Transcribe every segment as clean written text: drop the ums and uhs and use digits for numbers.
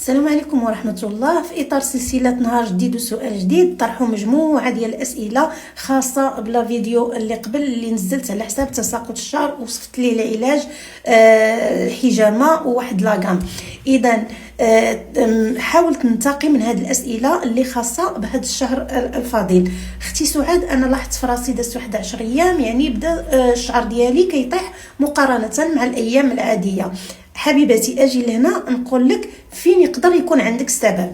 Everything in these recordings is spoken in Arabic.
السلام عليكم ورحمة الله. في إطار سلسلة نهار جديد وسؤال جديد طرحوا مجموعة ديال الأسئلة خاصة بلا فيديو اللي قبل اللي نزلت على حساب تساقط الشعر وصفت ليه العلاج الحجامة وواحد لاغام. إذا حاولت ننتقي من هذه الأسئلة اللي خاصة بهذا الشهر الفضيل. اختي سعاد، أنا لاحظت في راسي دازت واحد 10 أيام يعني بدا الشعر ديالي كيطيح مقارنة مع الأيام العادية. حبيبتي، اجي لهنا نقول لك فين يقدر يكون عندك السبب.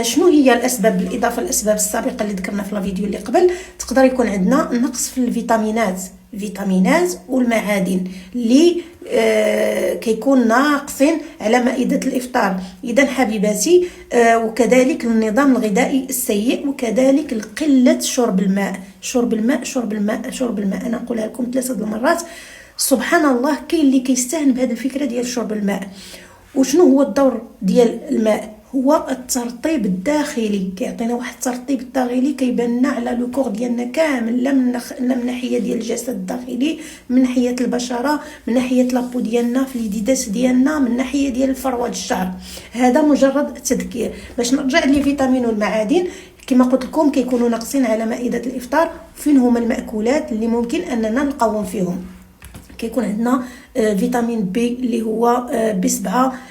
شنو هي الاسباب بالاضافه للاسباب السابقه اللي ذكرنا في الفيديو اللي قبل؟ تقدر يكون عندنا نقص في الفيتامينات والمعادن اللي كيكون ناقصين على مائده الافطار. اذا حبيباتي، وكذلك النظام الغذائي السيء، وكذلك قله شرب الماء. انا نقولها لكم 3 المرات. سبحان الله، كاين اللي كيستهن بهذه الفكره ديال شرب الماء. وشنو هو الدور ديال الماء؟ هو الترطيب الداخلي، كيعطينا واحد الترطيب الداخلي كيبان لنا على لو كور ديالنا كامل، لا من ناحيه ديال الجسد الداخلي، من ناحيه البشره، من ناحيه لابو ديالنا، في اليديدات ديالنا، من ناحيه ديال الفروه الشعر. هذا مجرد تذكير. باش نرجع للفيتامين والمعادن، كما قلت لكم كيكونوا ناقصين على مائده الافطار. فين هما المأكولات اللي ممكن اننا نقاوم فيهم؟ كيكون عندنا فيتامين بي اللي هو B7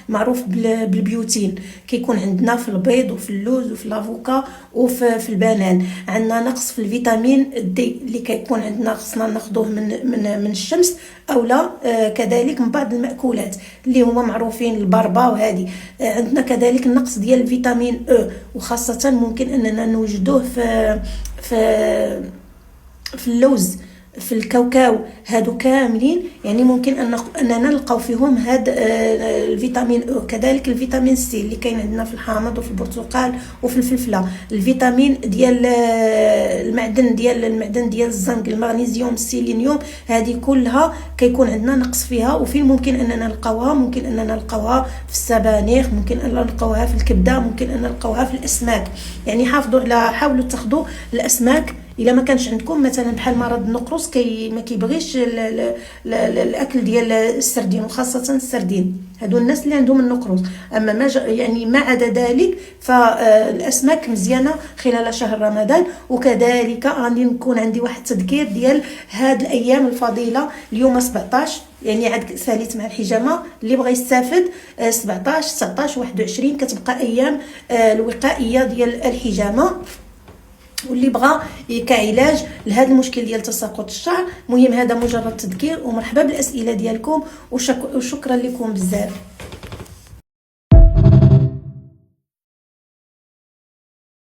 معروف بالبيوتين، كيكون عندنا في البيض وفي اللوز وفي الافوكا وفي البنان. عندنا نقص في الفيتامين دي اللي كيكون عندنا خصنا ناخذوه من الشمس او لا، كذلك من بعض المأكولات اللي هما معروفين البربه وهذه. عندنا كذلك النقص ديال الفيتامين او، وخاصه ممكن اننا نوجدوه في اللوز، في الكاوكاو. هادو كاملين يعني ممكن اننا نلقاو فيهم هاد الفيتامين او. كذلك الفيتامين سي اللي كاين عندنا في الحامض وفي البرتقال وفي الفلفله. الفيتامين ديال المعدن ديال الزنك، المغنيسيوم، السيلينيوم، هذه كلها كيكون عندنا نقص فيها. وفين ممكن اننا نلقاوها؟ ممكن اننا نلقاوها في السبانخ، ممكن اننا نلقاوها في الكبده، ممكن اننا نلقاوها في الاسماك. يعني حاولوا تاخذوا الاسماك. الا ما كانش عندكم مثلا بحال مرض النقرس ما كيبغيش الاكل ديال السردين، وخاصه السردين، هادو الناس اللي عندهم النقرس. اما ما عدا ذلك فالاسماك مزيانه خلال شهر رمضان. وكذلك غادي نكون عندي واحد التذكير ديال هاد الايام الفضيله. اليوم 17 يعني عاد ساليت مع الحجامه، اللي بغى يستافد 17 19 21 كتبقى ايام الوقائيه ديال الحجامه، واللي بغى كعلاج لهذا المشكل ديال تساقط الشعر. مهم هذا مجرد تذكير. ومرحبا بالاسئله ديالكم، وشكرا لكم بزاف.